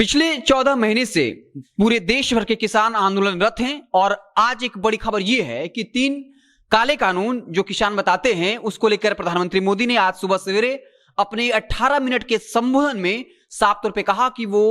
पिछले 14 महीने से पूरे देश भर के किसान आंदोलनरत हैं और आज एक बड़ी खबर यह है कि 3 काले कानून जो किसान बताते हैं उसको लेकर प्रधानमंत्री मोदी ने आज सुबह सवेरे अपने 18 मिनट के संबोधन में साफ तौर पे कहा कि वो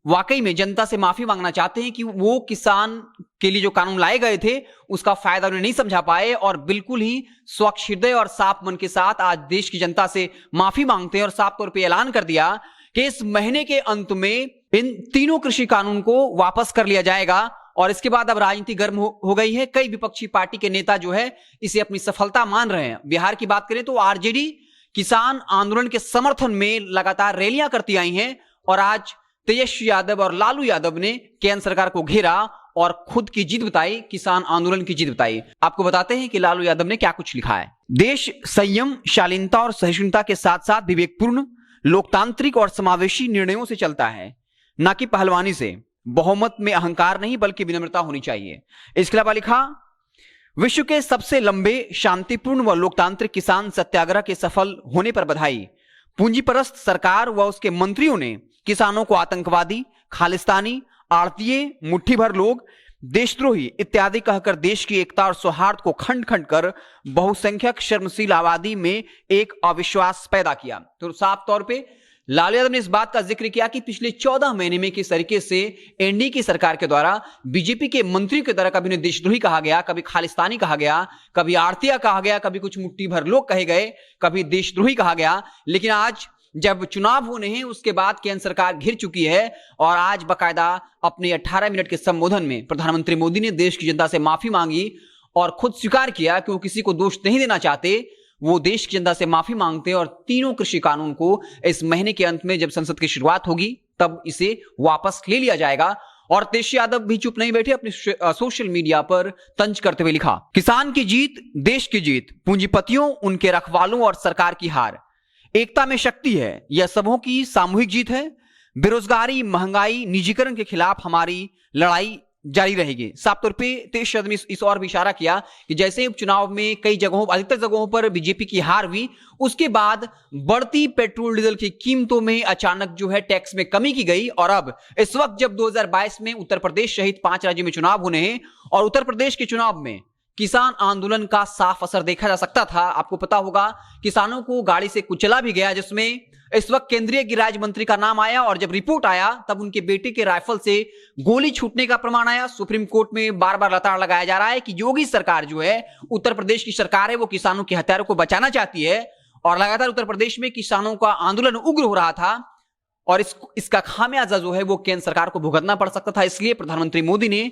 वाकई में जनता से माफी मांगना चाहते हैं कि वो किसान के लिए जो कानून लाए गए थे उसका फायदा उन्हें नहीं समझा पाए और बिल्कुल ही स्वच्छ हृदय और साफ मन के साथ आज देश की जनता से माफी मांगते हैं और साफ तौर पे ऐलान कर दिया कि इस महीने के अंत में इन तीनों कृषि कानून को वापस कर लिया जाएगा। और इसके बाद अब राजनीति गर्म हो गई है। कई विपक्षी पार्टी के नेता जो है इसे अपनी सफलता मान रहे हैं। बिहार की बात करें तो आरजेडी किसान आंदोलन के समर्थन में लगातार रैलियां करती आई हैं और आज तेजस्वी यादव और लालू यादव ने केंद्र सरकार को घेरा और खुद की जीत बताई, किसान आंदोलन की जीत बताई। आपको बताते हैं कि लालू यादव ने क्या कुछ लिखा है। देश संयम, शालीनता और सहिष्णुता के साथ साथ विवेकपूर्ण, लोकतांत्रिक और समावेशी निर्णयों से चलता है, ना कि पहलवानी से। बहुमत में अहंकार नहीं बल्कि विनम्रता होनी चाहिए। इसके अलावा लिखा, विश्व के सबसे लंबे, शांतिपूर्ण व लोकतांत्रिक किसान सत्याग्रह के सफल होने पर बधाई। पूंजीपरस्त सरकार व उसके मंत्रियों ने किसानों को आतंकवादी, खालिस्तानी, आड़तीय, मुट्ठी भर लोग, देशद्रोही इत्यादि कहकर देश की एकता और सौहार्द को खंड खंड कर बहुसंख्यक शर्मशील आबादी में एक अविश्वास पैदा किया। तो साफ तौर पे लालू यादव ने इस बात का जिक्र किया कि पिछले 14 महीने में किस तरीके से एनडीए की सरकार के द्वारा बीजेपी के मंत्रियों के द्वारा कभी उन्हें देशद्रोही कहा गया, कभी खालिस्तानी कहा गया, कभी आड़तिया कहा गया, कभी कुछ मुट्ठी भर लोग कहे गए, कभी देशद्रोही कहा गया। लेकिन आज जब चुनाव होने हैं उसके बाद केंद्र सरकार घिर चुकी है और आज बाकायदा अपने 18 मिनट के संबोधन में प्रधानमंत्री मोदी ने देश की जनता से माफी मांगी और खुद स्वीकार किया कि वो किसी को दोष नहीं देना चाहते, वो देश की जनता से माफी मांगते हैं और तीनों कृषि कानून को इस महीने के अंत में जब संसद की शुरुआत होगी तब इसे वापस ले लिया जाएगा। और तेजस्वी यादव भी चुप नहीं बैठे, अपने सोशल मीडिया पर तंज करते हुए लिखा, किसान की जीत, देश की जीत, पूंजीपतियों, उनके रखवालों और सरकार की हार। एकता में शक्ति है, यह सबों की सामूहिक जीत है। बेरोजगारी, महंगाई, निजीकरण के खिलाफ हमारी लड़ाई जारी रहेगी। साफ तौर पे तेज यादव ने इस और भी इशारा किया कि जैसे उपचुनाव में कई जगहों, अधिकतर जगहों पर बीजेपी की हार हुई, उसके बाद बढ़ती पेट्रोल डीजल की कीमतों में अचानक जो है टैक्स में कमी की गई और अब इस वक्त जब 2022 में उत्तर प्रदेश सहित 5 राज्यों में चुनाव होने हैं और उत्तर प्रदेश के चुनाव में किसान आंदोलन का साफ असर देखा जा सकता था। आपको पता होगा किसानों को गाड़ी से कुचला भी गया, जिसमें इस वक्त केंद्रीय गृह राज्य मंत्री का नाम आया और जब रिपोर्ट आया तब उनके बेटे के राइफल से गोली छूटने का प्रमाण आया। सुप्रीम कोर्ट में बार बार लताड़ लगाया जा रहा है कि योगी सरकार जो है, उत्तर प्रदेश की सरकार है, वो किसानों के हथियारों को बचाना चाहती है और लगातार उत्तर प्रदेश में किसानों का आंदोलन उग्र हो रहा था और इसका खामियाजा जो है वो केंद्र सरकार को भुगतना पड़ सकता था। इसलिए प्रधानमंत्री मोदी ने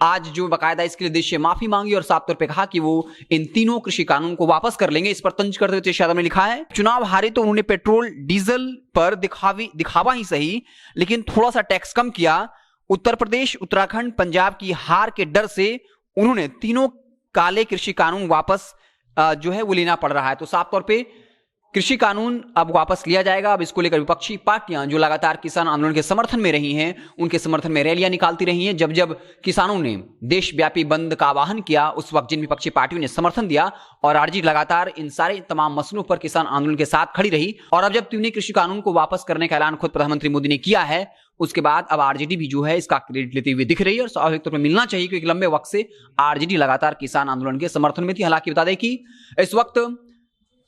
आज जो बाकायदा इसके लिए देश से माफी मांगी और साफ तौर पे कहा कि वो इन तीनों कृषि कानून को वापस कर लेंगे। इस पर तंज करते हुए तेजस्वी यादव ने लिखा है, चुनाव हारे तो उन्होंने पेट्रोल डीजल पर दिखावा ही सही लेकिन थोड़ा सा टैक्स कम किया। उत्तर प्रदेश, उत्तराखंड, पंजाब की हार के डर से उन्होंने तीनों काले कृषि कानून वापस जो है वो लेना पड़ रहा है। तो साफ तौर पर कृषि कानून अब वापस लिया जाएगा। अब इसको लेकर विपक्षी पार्टियां जो लगातार किसान आंदोलन के समर्थन में रही हैं, उनके समर्थन में रैलियां निकालती रही हैं। जब जब किसानों ने देशव्यापी बंद का आह्वान किया उस वक्त जिन विपक्षी पार्टियों ने समर्थन दिया और आरजेडी लगातार इन सारे तमाम मसलों पर किसान आंदोलन के साथ खड़ी रही। और अब जब तीनों कृषि कानून को वापस करने का ऐलान खुद प्रधानमंत्री मोदी ने किया है, उसके बाद अब आरजेडी भी जो है इसका क्रेडिट लेते हुए दिख रही है और स्वाभाविक तौर पर मिलना चाहिए क्योंकि लंबे वक्त से आरजेडी लगातार किसान आंदोलन के समर्थन में थी। हालांकि बता दें कि इस वक्त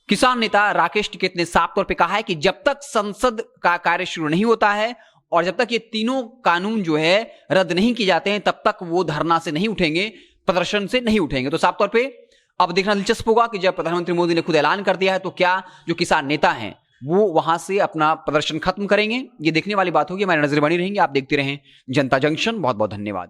किसान नेता राकेश टिकैत ने साफ तौर पे कहा है कि जब तक संसद का कार्य शुरू नहीं होता है और जब तक ये तीनों कानून जो है रद्द नहीं किए जाते हैं तब तक वो धरना से नहीं उठेंगे, प्रदर्शन से नहीं उठेंगे। तो साफ तौर पे अब देखना दिलचस्प होगा कि जब प्रधानमंत्री मोदी ने खुद ऐलान कर दिया है तो क्या जो किसान नेता हैं वो वहां से अपना प्रदर्शन खत्म करेंगे। ये देखने वाली बात होगी। हमारी नजर बनी रहेंगी। आप देखते रहें जनता जंक्शन। बहुत बहुत धन्यवाद।